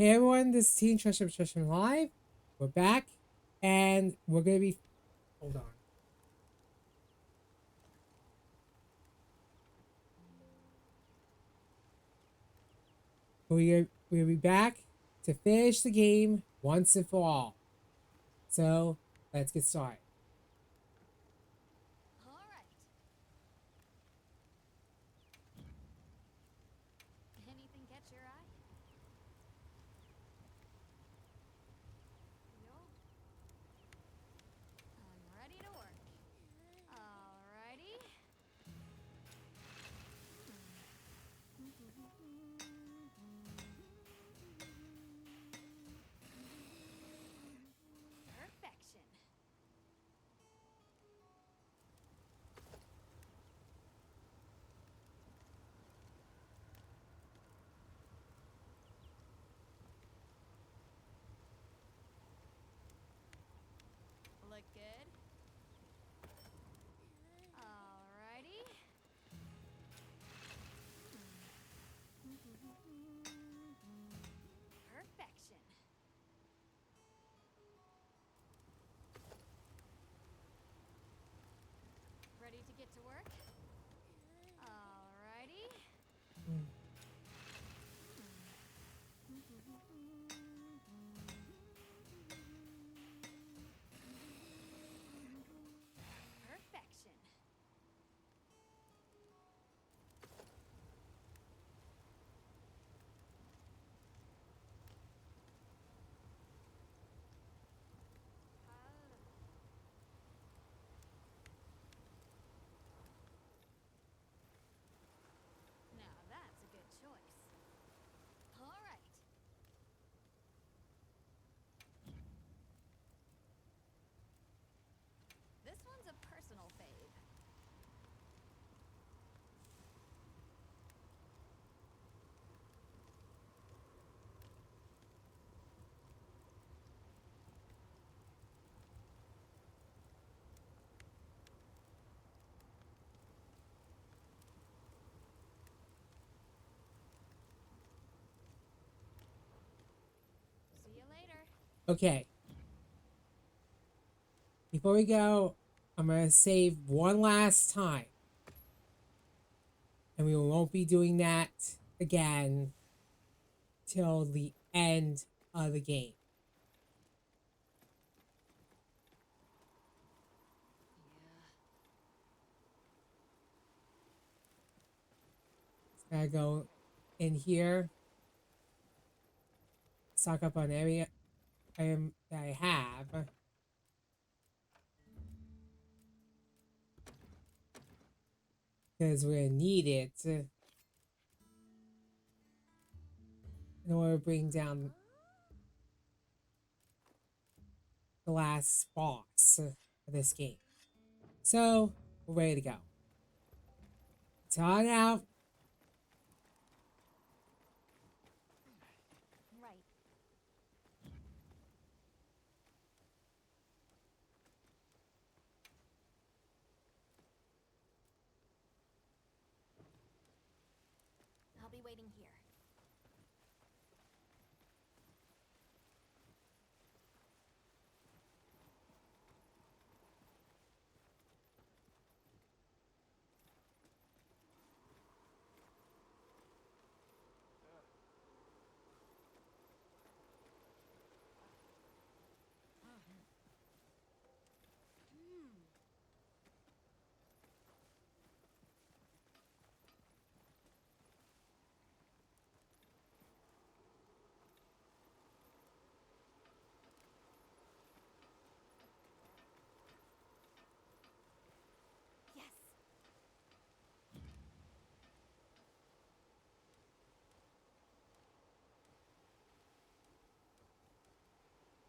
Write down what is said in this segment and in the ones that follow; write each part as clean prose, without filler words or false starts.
Hey everyone, this is Teen Treasure Live. We're back and we're gonna be hold on. We're gonna be back to finish the game once and for all. So let's get started. All right. Anything catch your eye? Yo. I'm ready to work. Alrighty. Perfection. Look good. Alrighty. Perfection. Ready to get to work? Alrighty. Mm. Perfection. Now that's a good choice. All right. This one's a personal fave. See you later. Okay, before we go, I'm gonna save one last time. And we won't be doing that again till the end of the game. Gotta go in here, stock up on every item that I have. Because we're gonna need it in order to bring down the last boss of this game. So we're ready to go. It's on out. Right. I'll be waiting here. Yes.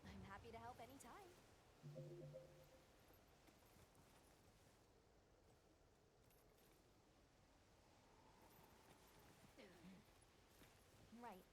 I'm happy to help anytime. Right.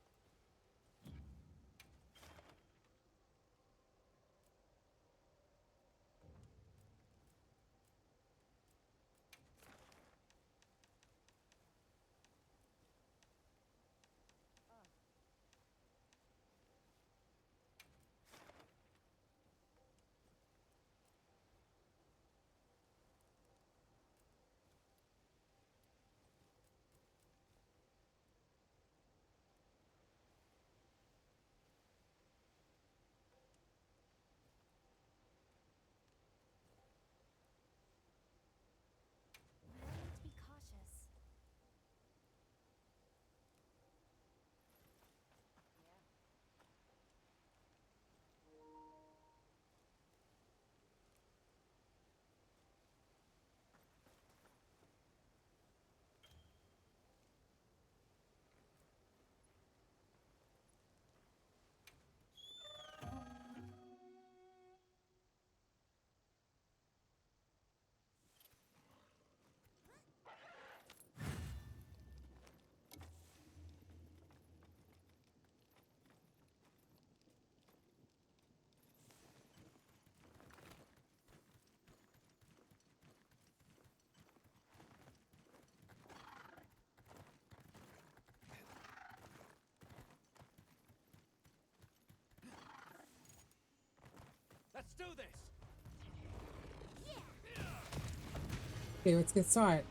do this. Okay, let's get started.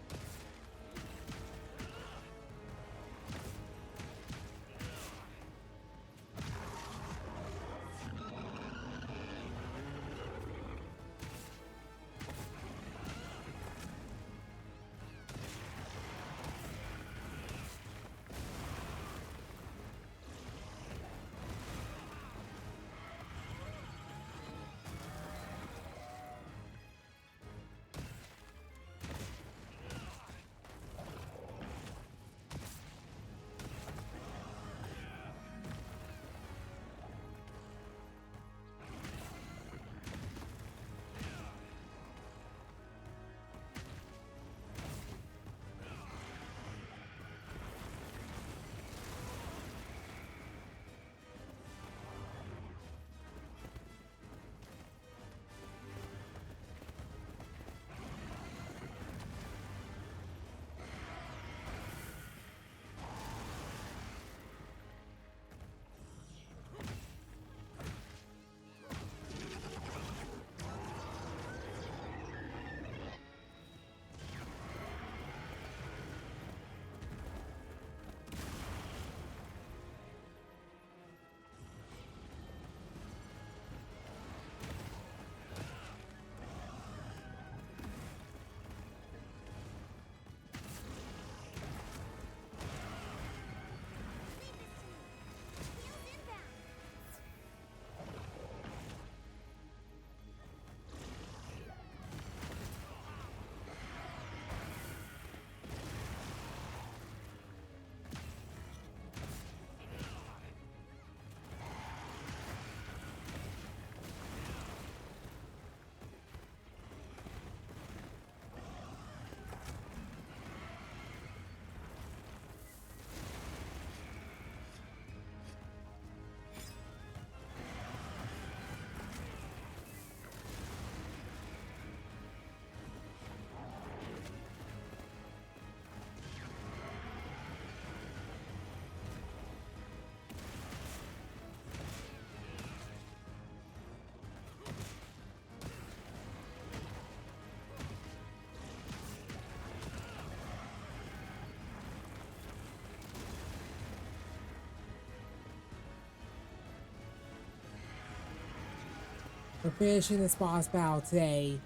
We're finishing this boss battle today,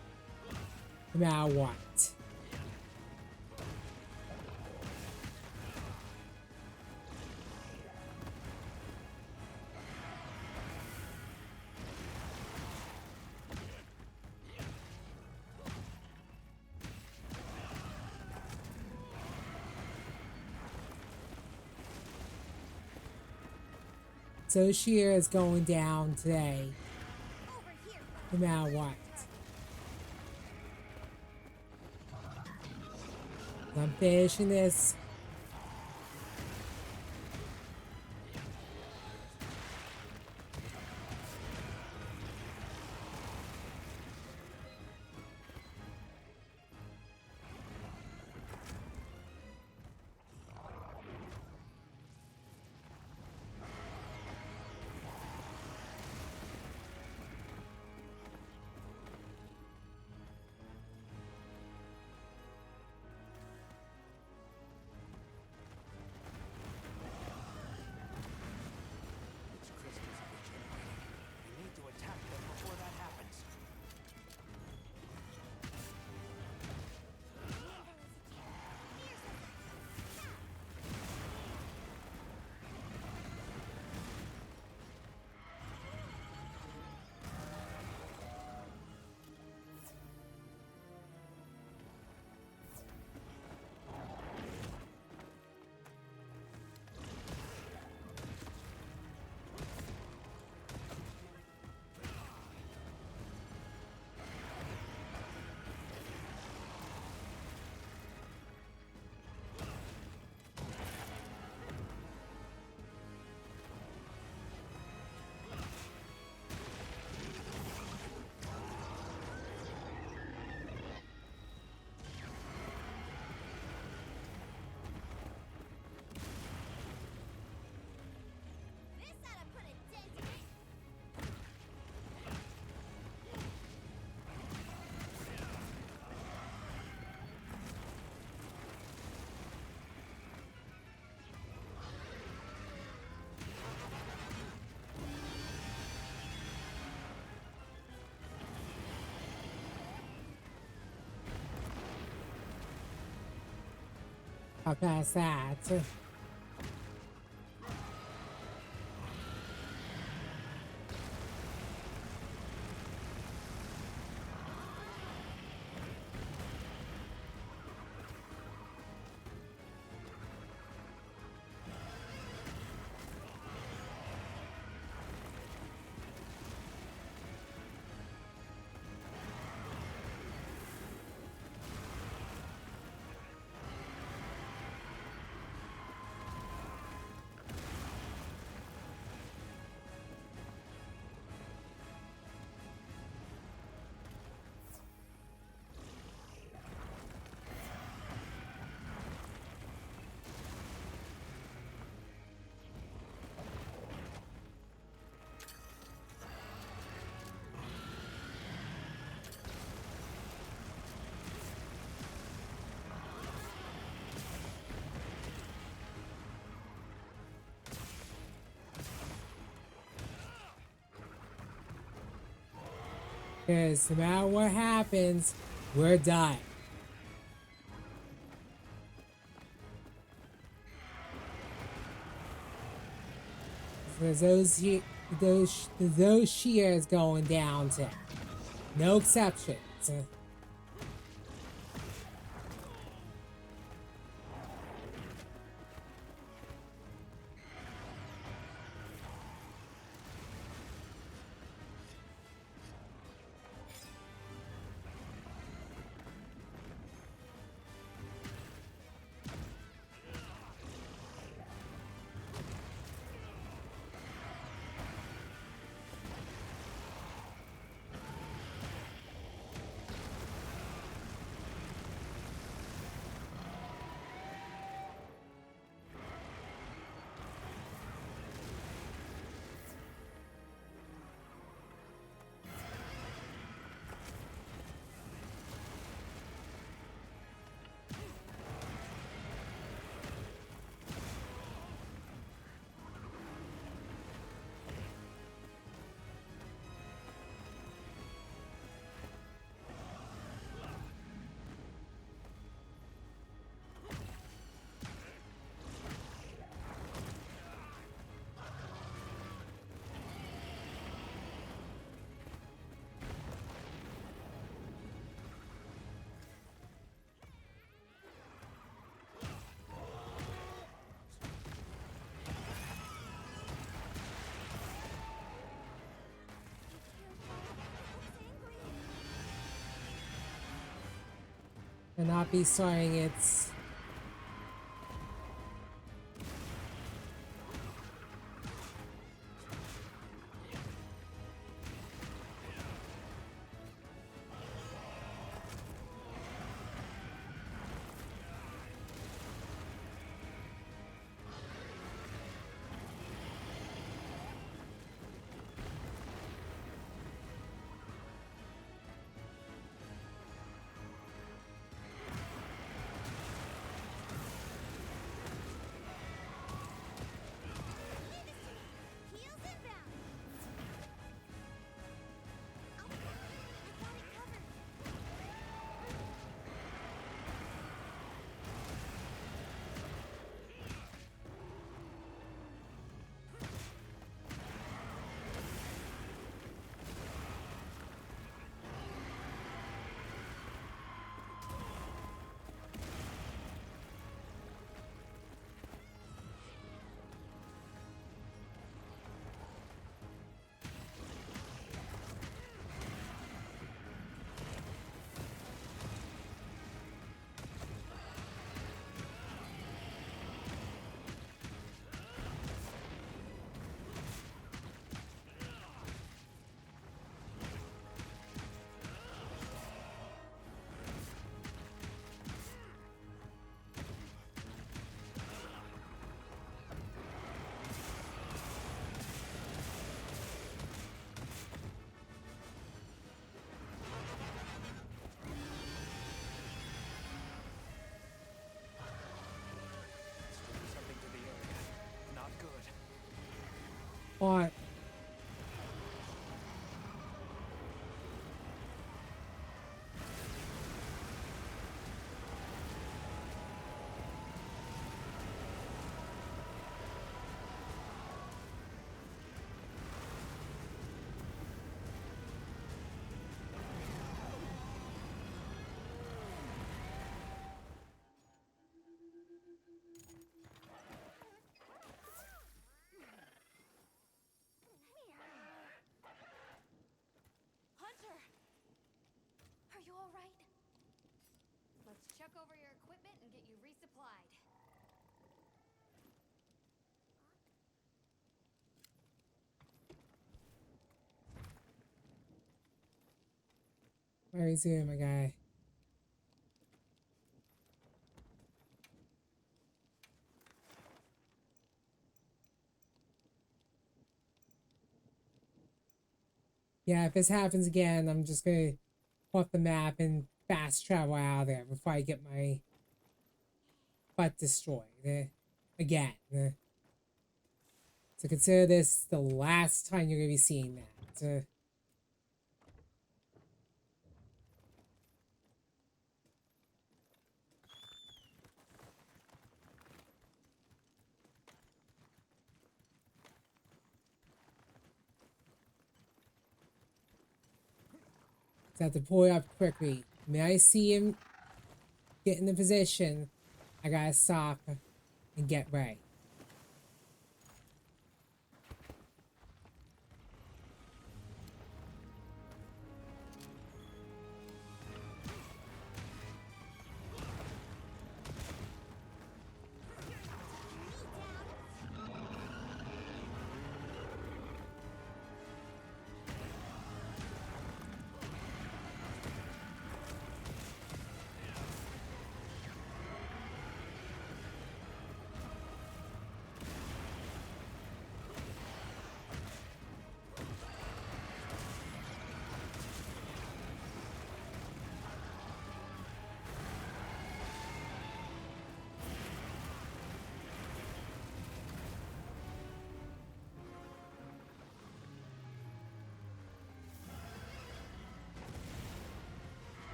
no matter what. So Sheer is going down today, no matter what. I'm finishing this. How past that? Because no matter what happens, we're dying. Because those shears going down to no exceptions. And not be starting its Heels inbound. Oh, I got it covered. Something to the area. Not good. what? check over your equipment and get you resupplied. Where is he, my guy? Yeah, if this happens again, I'm just gonna pull up the map and fast travel out of there before I get my butt destroyed again. So consider this the last time you're gonna be seeing that. So I have to pull it up quickly. May I see him get in the position? I gotta stop and get ready.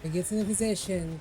He gets in the position.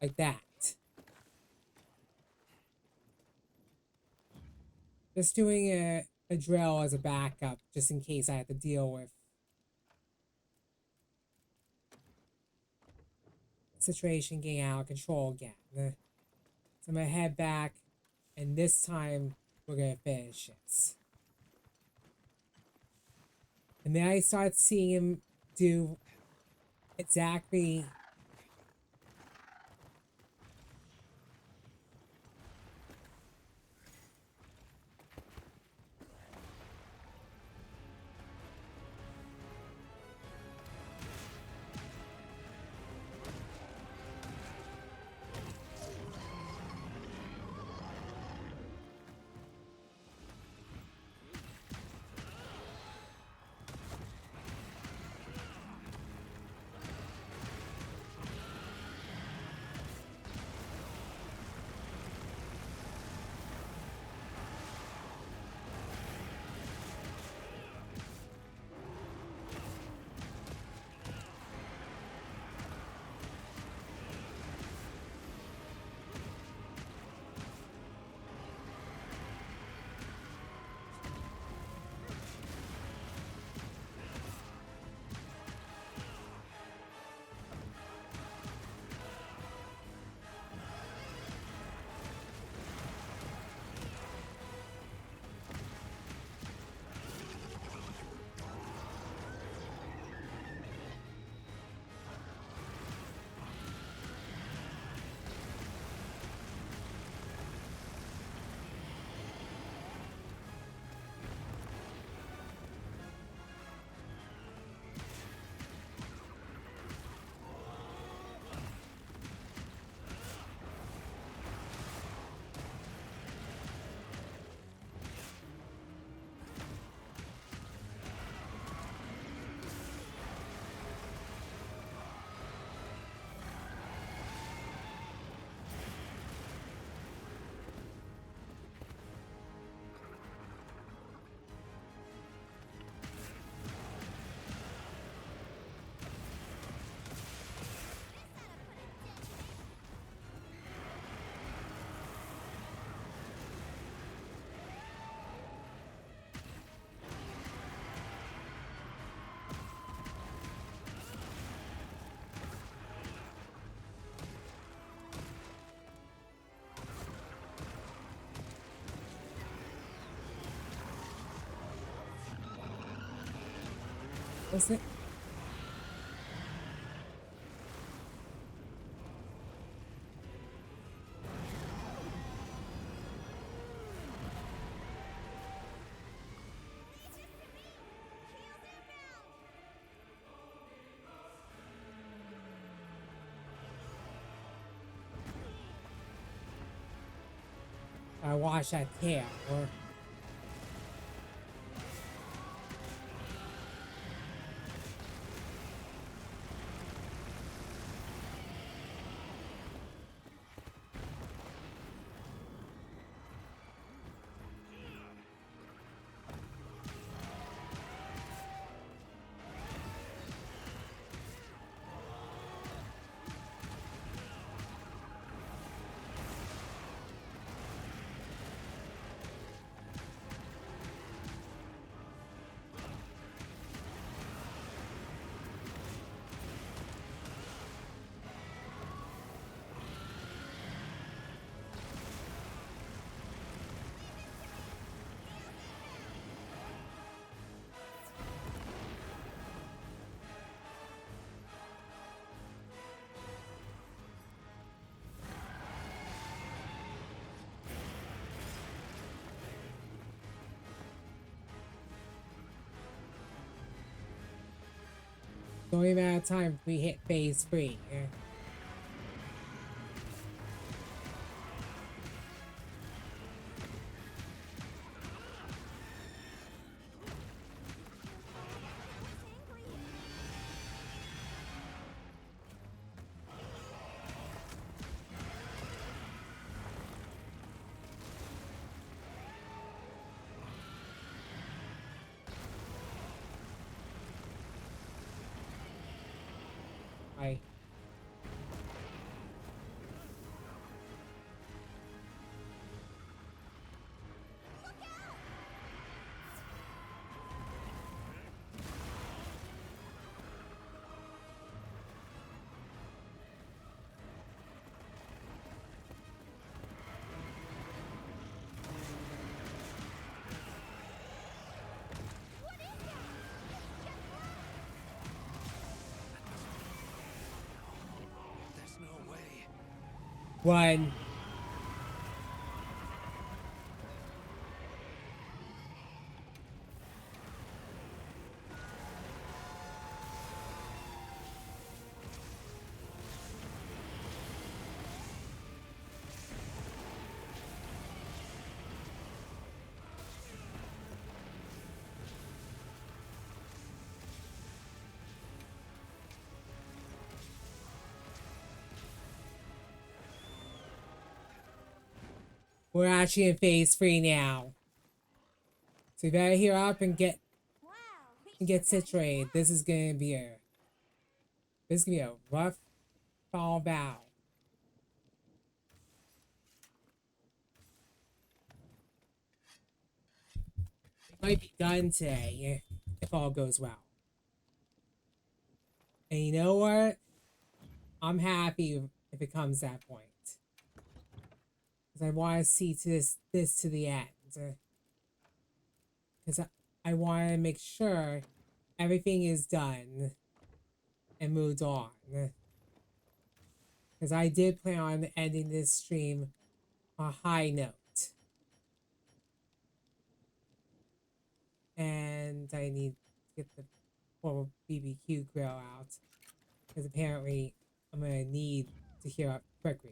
Like that. Just doing a drill as a backup, just in case I have to deal with the situation getting out of control again. So I'm gonna head back, and this time we're gonna finish this. And then I start seeing him do exactly Was it? I watched that tail. Or it's only a matter of time if we hit phase 3. I There's no way. Run. We're actually in phase 3 now. So you better heal up and get Wow, we situated. This is gonna be a rough fall battle. It might be done today if all goes well. And you know what? I'm happy if it comes that point. Because I want to see this to the end. Because I want to make sure everything is done and moved on. Because I did plan on ending this stream on a high note. And I need to get the whole BBQ grill out. Because apparently I'm going to need to heal up quickly.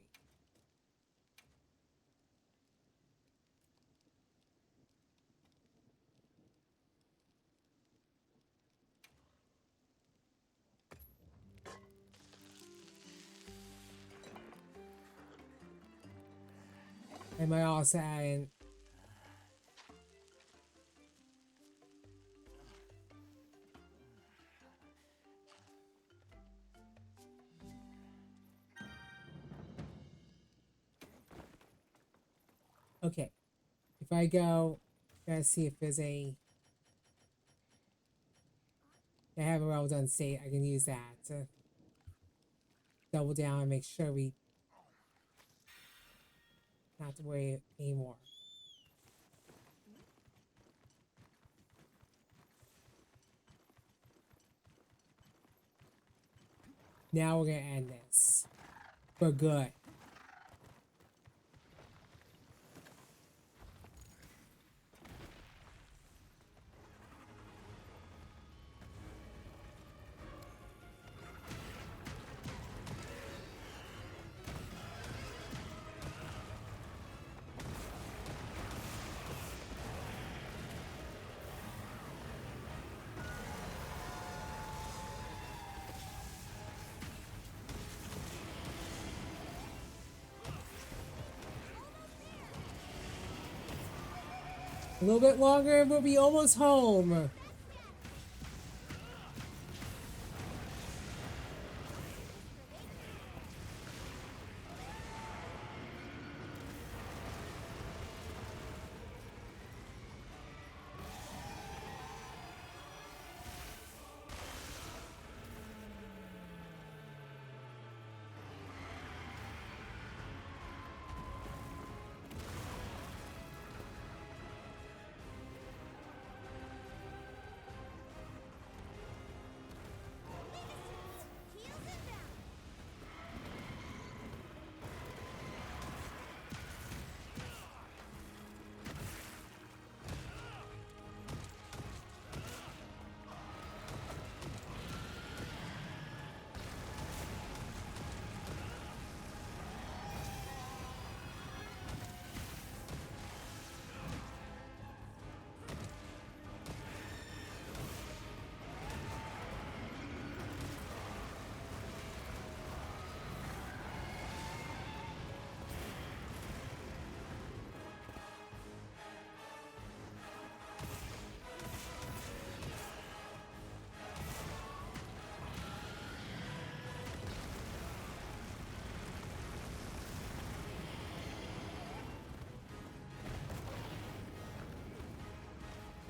I might also add in okay. If I go, gotta see if there's a. I have a well done state. I can use that to double down and make sure we not have to worry anymore. Now we're gonna end this for good. A little bit longer and we'll be almost home. Heels inbound.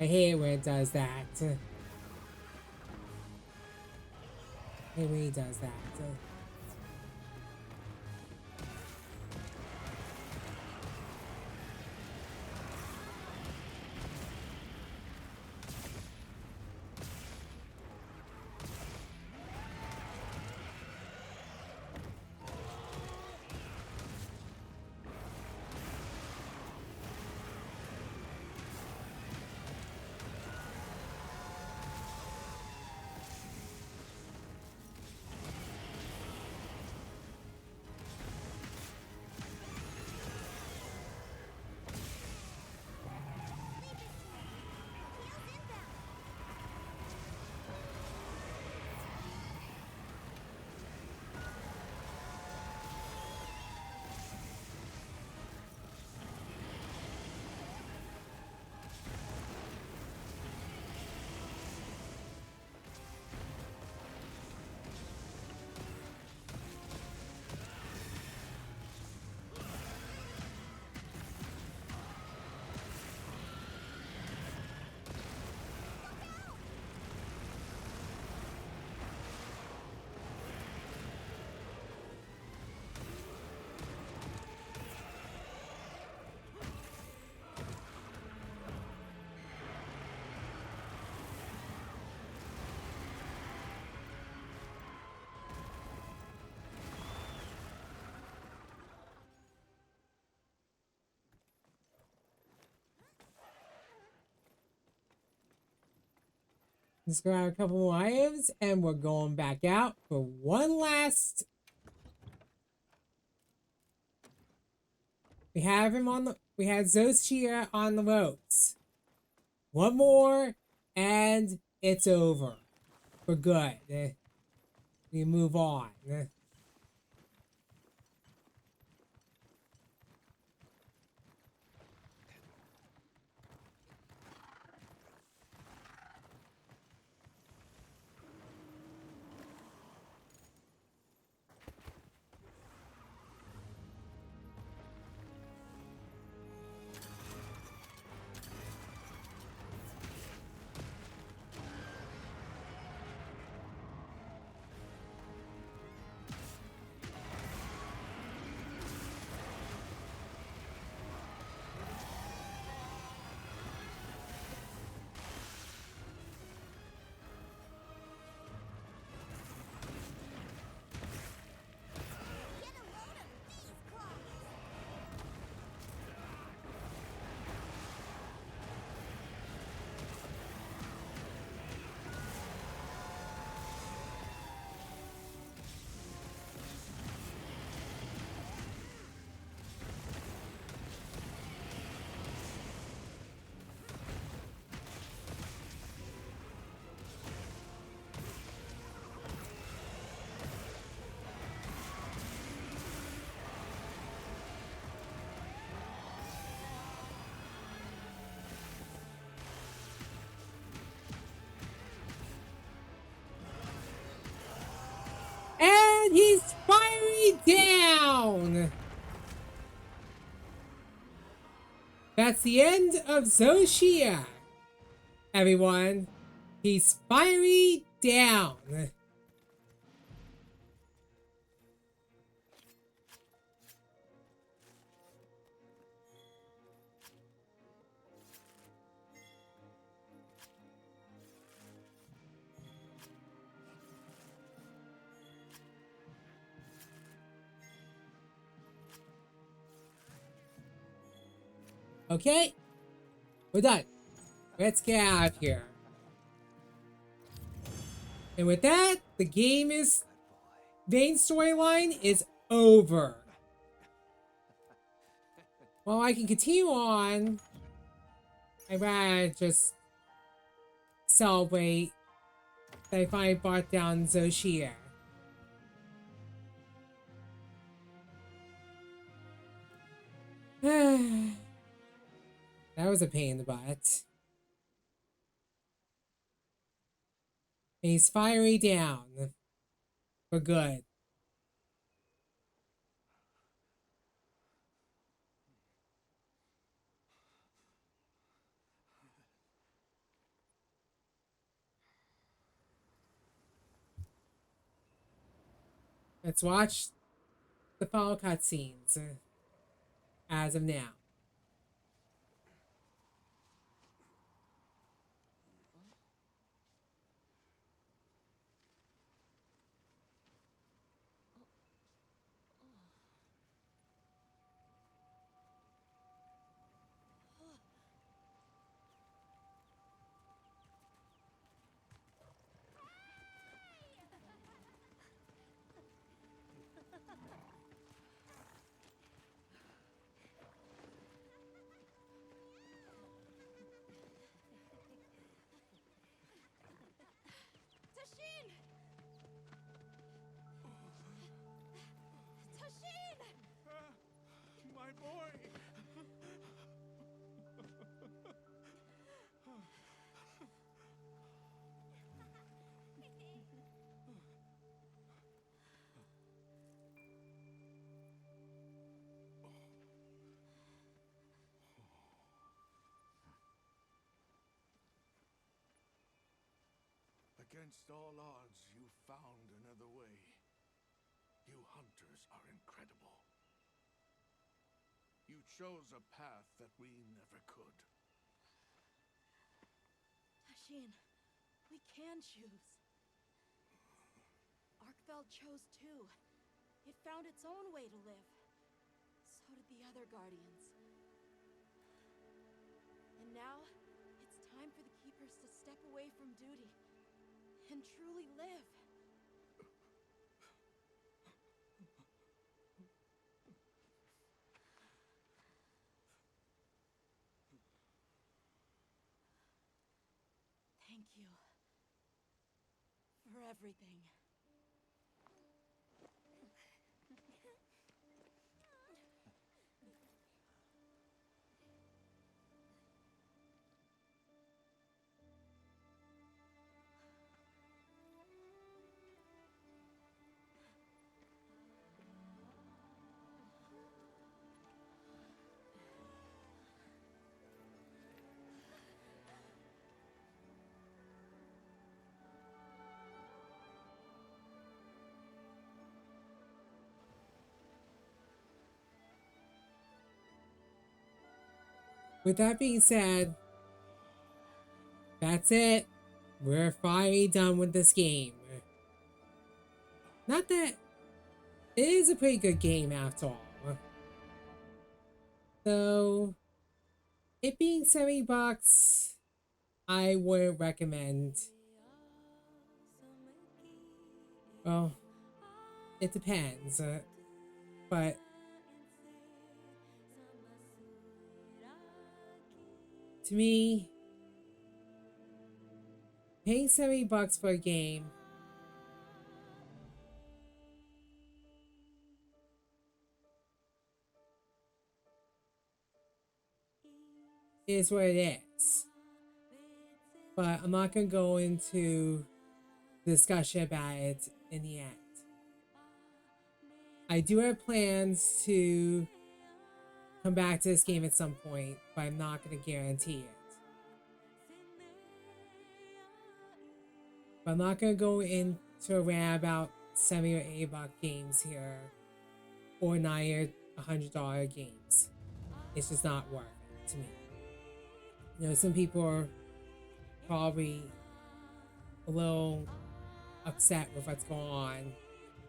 I hate when it does that. I hate when he does that. Heels inbound. Let's grab a couple more items and we're going back out for one last. We have him on the. We had Zoshia on the ropes. One more and it's over for good. We move on. down! That's the end of Zoshia. Everyone, he's fiery down. Okay, we're done. Let's get out of here. And with that, the game is... main storyline is over. Well, I can continue on. I'd rather just celebrate that I finally brought down Zoshia. That was a pain in the butt. And he's fiery down. For good. Let's watch the final cutscenes as of now. Tashin! Tashin! My boy! Against all odds, you found another way. You hunters are incredible. You chose a path that we never could. Tashin, we can choose. Arkfeld chose too. It found its own way to live. So did the other Guardians. And now, it's time for the Keepers to step away from duty and truly live. Thank you for everything. With that being said, that's it. We're finally done with this game. Not that it is a pretty good game after all. So, it being $70, I would recommend. Well, it depends. But to me, paying $70 for a game is what it is. But I'm not gonna go into discussion about it in the end. I do have plans to come back to this game at some point, but I'm not going to guarantee it. But I'm not going to go into a rant about $70 or $80 games here, or $90 or $100 games. It's just not worth it to me. You know, some people are probably a little upset with what's going on,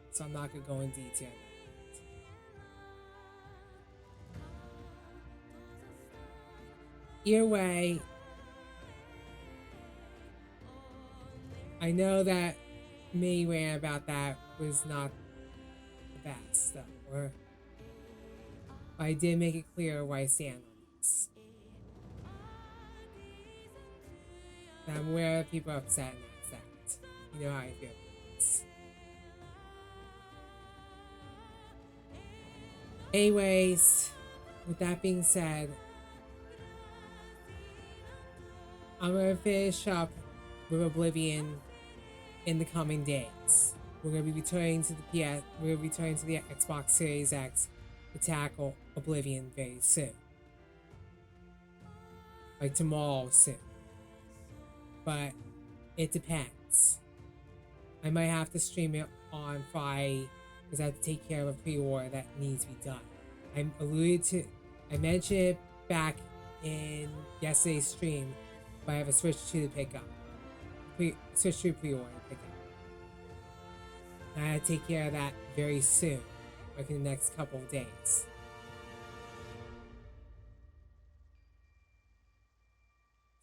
so I'm not going to go in detail. Either way, I know that me ranting about that was not the best, though. Or I did make it clear where I stand on this. And I'm aware that people are upset, and that's that. You know how I feel about this. Anyways, with that being said, I'm gonna finish up with Oblivion in the coming days. We're gonna be returning to the we're gonna be returning to the Xbox Series X to tackle Oblivion very soon. Like tomorrow soon. But it depends. I might have to stream it on Friday because I have to take care of a pre-order that needs to be done. I mentioned it back in yesterday's stream, but I have a Switch 2 to pick up. Switch 2 pre-order to pick up. And I have to take care of that very soon, like in the next couple of days.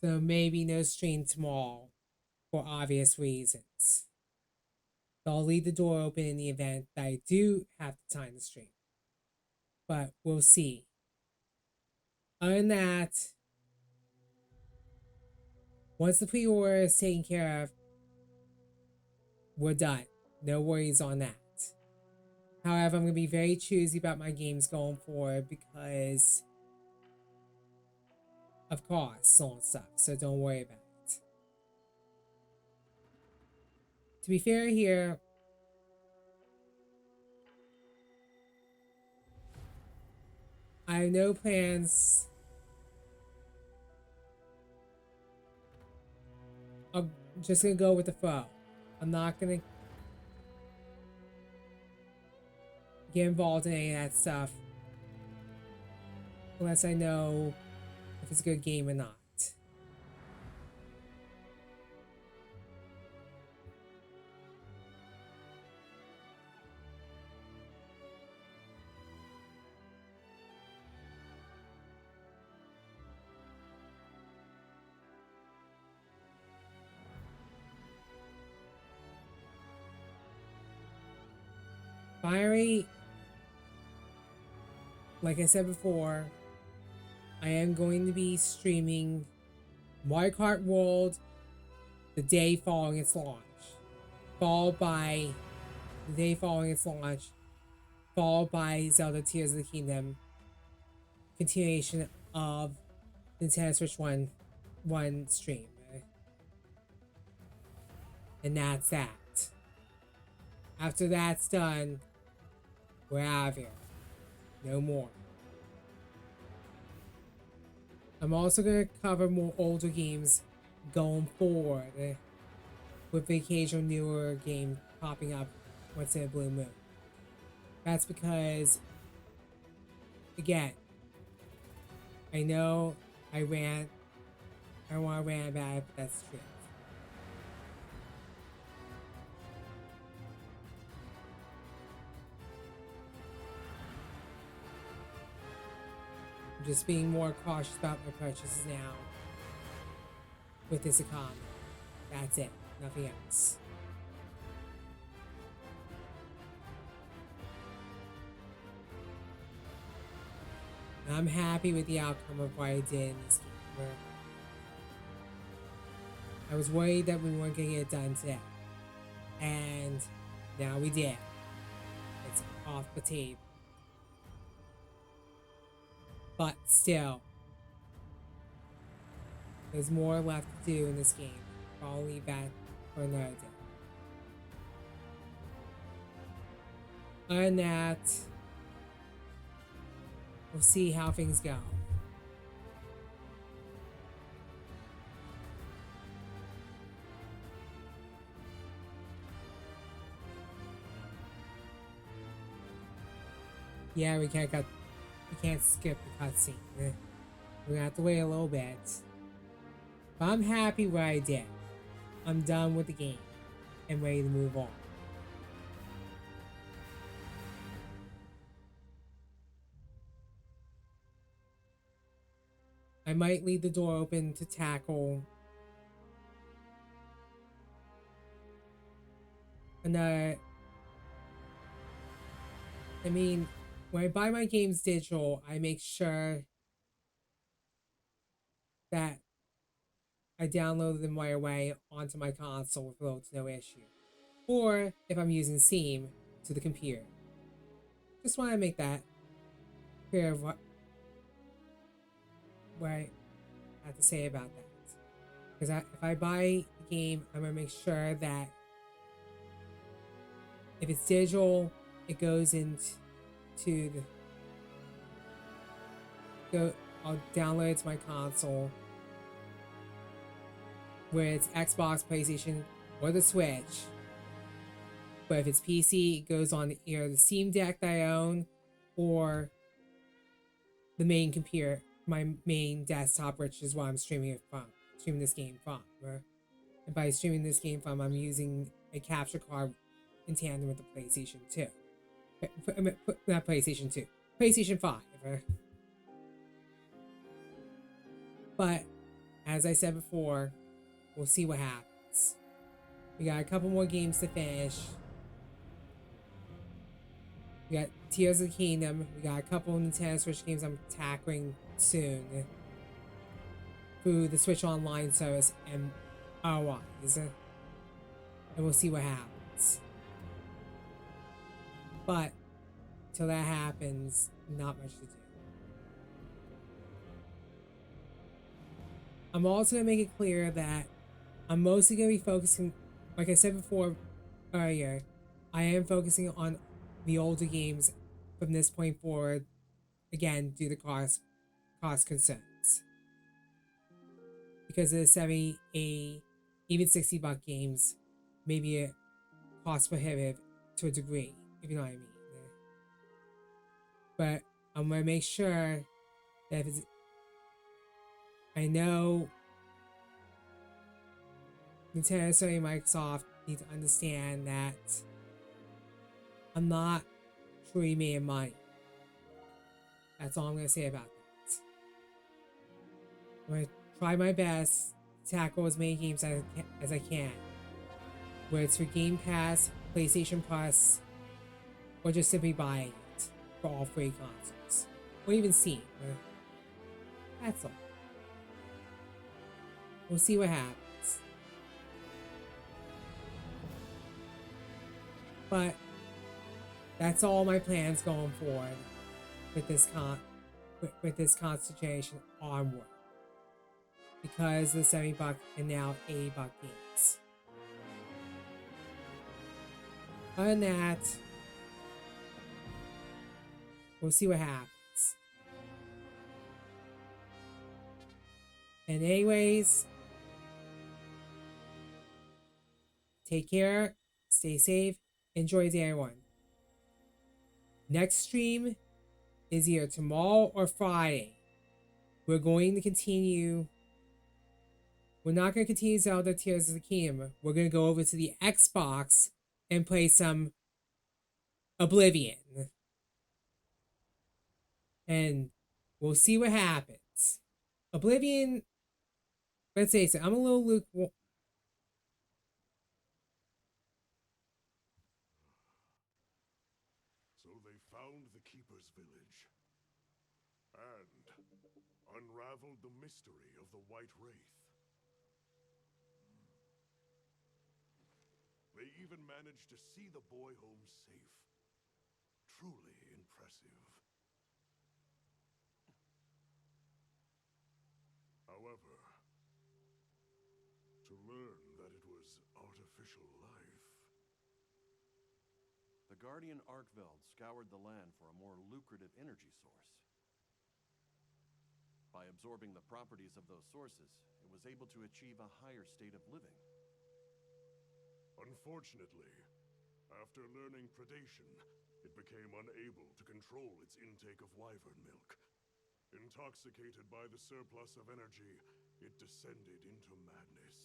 So maybe no stream tomorrow for obvious reasons. So I'll leave the door open in the event that I do have the time to stream. But we'll see. Other than that, once the pre-order is taken care of, we're done. No worries on that. However, I'm going to be very choosy about my games going forward because of costs and stuff, so don't worry about it. To be fair here, I have no plans. I'm just gonna go with the flow. I'm not gonna get involved in any of that stuff unless I know if it's a good game or not. Finally, like I said before, I am going to be streaming Mario Kart World the day following its launch, followed by the day following its launch, followed by Zelda Tears of the Kingdom, continuation of Nintendo Switch 1 stream. And that's that. After that's done, we're out of here. No more. I'm also going to cover more older games going forward, with the occasional newer game popping up once in a blue moon. That's because, again, I know I want to rant about it, but that's true. I'm just being more cautious about my purchases now with this economy. That's it. Nothing else. I'm happy with the outcome of what I did in this game. I was worried that we weren't going to get it done today. And now we did. It's off the table. But still, there's more left to do in this game. I'll leave that for another day. Other than that, we'll see how things go. Yeah, we can't skip the cutscene. We're gonna have to wait a little bit. But I'm happy what I did. I'm done with the game and ready to move on. I might leave the door open to tackle another. I mean, when I buy my games digital, I make sure that I download them right away onto my console with little to no issue. Or if I'm using Steam, to the computer. Just want to make that clear of what I have to say about that. Because if I buy a game, I'm going to make sure that if it's digital, it goes into I'll download it to my console, where it's Xbox, PlayStation, or the Switch. But if it's PC, it goes on either the Steam Deck that I own or the main computer, my main desktop, which is what I'm streaming this game from. And by streaming this game from, I'm using a capture card in tandem with the PlayStation 2. Not PlayStation 2, PlayStation 5. But as I said before, we'll see what happens. We got a couple more games to finish. We got Tears of the Kingdom. We got a couple of Nintendo Switch games I'm tackling soon through the Switch Online service and otherwise. And we'll see what happens. But till that happens, not much to do. I'm also going to make it clear that I'm mostly going to be focusing, like I said before earlier, I am focusing on the older games from this point forward, again, due to cost concerns. Because of the 70, even $60 games may be a cost prohibitive to a degree, if you know what I mean. But I'm going to make sure that if it's, I know Nintendo, Sony, and Microsoft need to understand that I'm not truly making money. That's all I'm going to say about that. I'm going to try my best to tackle as many games as I can. Whether it's for Game Pass, PlayStation Plus, or just simply buying it for all three consoles. Or even Steam. That's all. We'll see what happens. But that's all my plans going forward with this concentration onward. Because the $70 and now $80 games. Other than that, we'll see what happens. And anyways, take care, stay safe, enjoy the everyone. Next stream is either tomorrow or Friday. We're going to continue. We're not going to continue Zelda Tears of the Kingdom. We're going to go over to the Xbox and play some Oblivion. And we'll see what happens. Oblivion, let's say so. I'm a little lukewarm. So they found the Keeper's village and unraveled the mystery of the White Wraith. They even managed to see the boy home safe. Truly impressive. However, to learn that it was artificial life. The The Guardian Arkveld scoured the land for a more lucrative energy source. By absorbing the properties of those sources, it was able to achieve a higher state of living. Unfortunately, after learning predation, it became unable to control its intake of wyvern milk. Intoxicated by the surplus of energy, it descended into madness.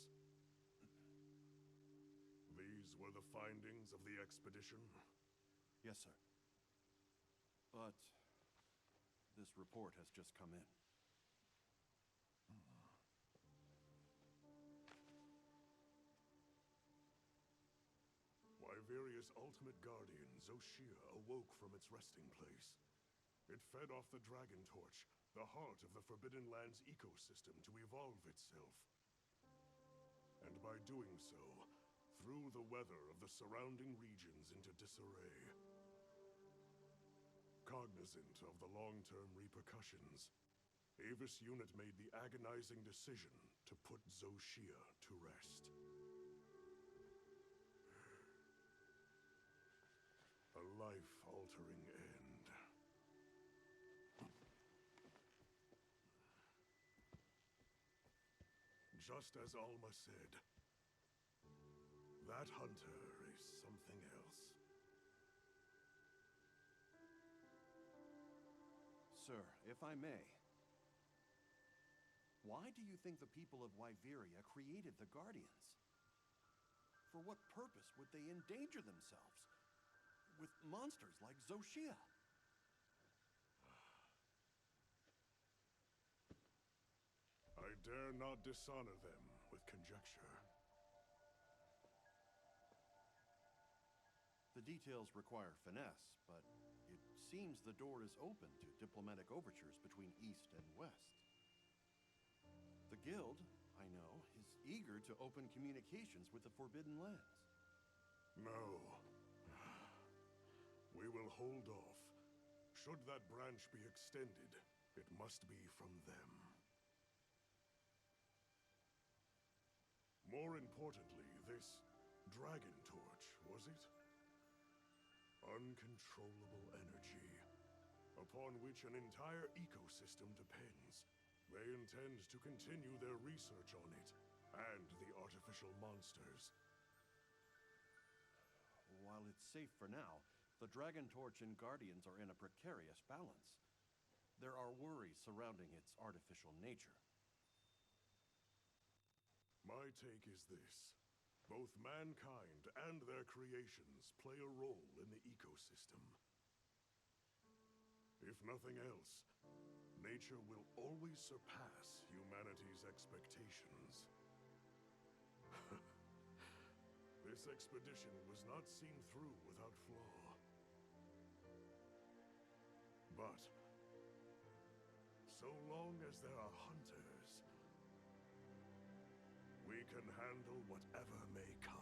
These were the findings of the expedition? Yes, sir. But this report has just come in. Wyveria's ultimate guardian, Zoshia, awoke from its resting place. It fed off the Dragon Torch, the heart of the Forbidden Lands ecosystem, to evolve itself. And by doing so, threw the weather of the surrounding regions into disarray. Cognizant of the long-term repercussions, Avis Unit made the agonizing decision to put Zoshia to rest. A life-altering end. Just as Alma said, that hunter is something else. Sir, if I may, why do you think the people of Wyveria created the Guardians? For what purpose would they endanger themselves with monsters like Zoshia? I dare not dishonor them with conjecture. The details require finesse, but it seems the door is open to diplomatic overtures between East and West. The Guild, I know, is eager to open communications with the Forbidden Lands. No. We will hold off. Should that branch be extended, it must be from them. More importantly, this Dragon Torch, was it? Uncontrollable energy, upon which an entire ecosystem depends. They intend to continue their research on it, and the artificial monsters. While it's safe for now, the Dragon Torch and Guardians are in a precarious balance. There are worries surrounding its artificial nature. My take is this. Both mankind and their creations play a role in the ecosystem. If nothing else, nature will always surpass humanity's expectations. This expedition was not seen through without flaw. But, so long as there are hunters, we can handle whatever may come.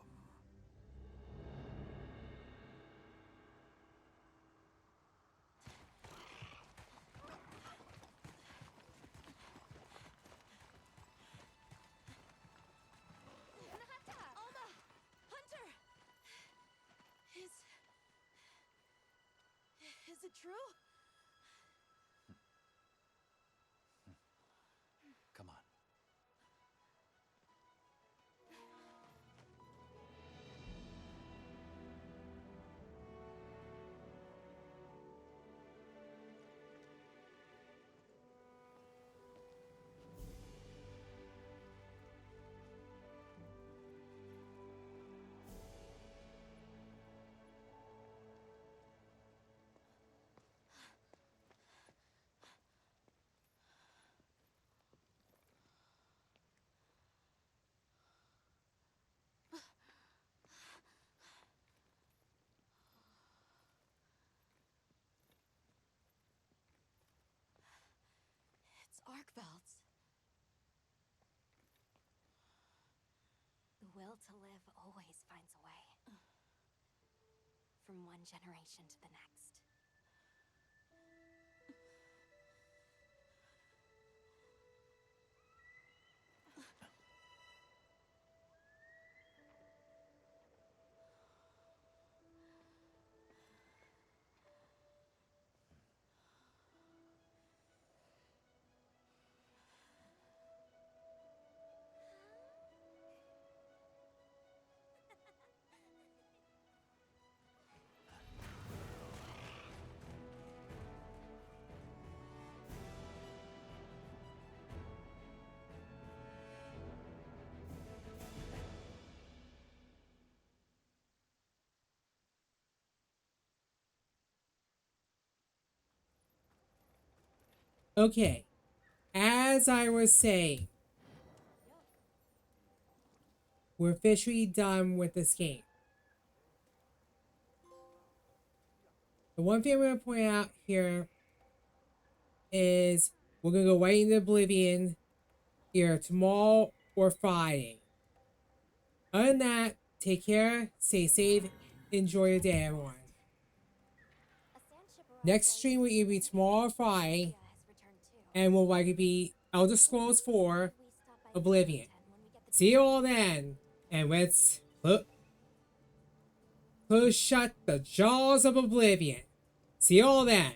Alma! Hunter! Is it true? Come on. It's Arkveld's. The will to live always finds a way. From one generation to the next. Okay. As I was saying, we're officially done with this game. The one thing I'm going to point out here is we're going to go right into Oblivion either tomorrow or Friday. Other than that, take care, stay safe, enjoy your day, everyone. Next stream will either be tomorrow or Friday, and will likely be Elder Scrolls 4 Oblivion. See you all then, and let's push shut the jaws of Oblivion. See you all then.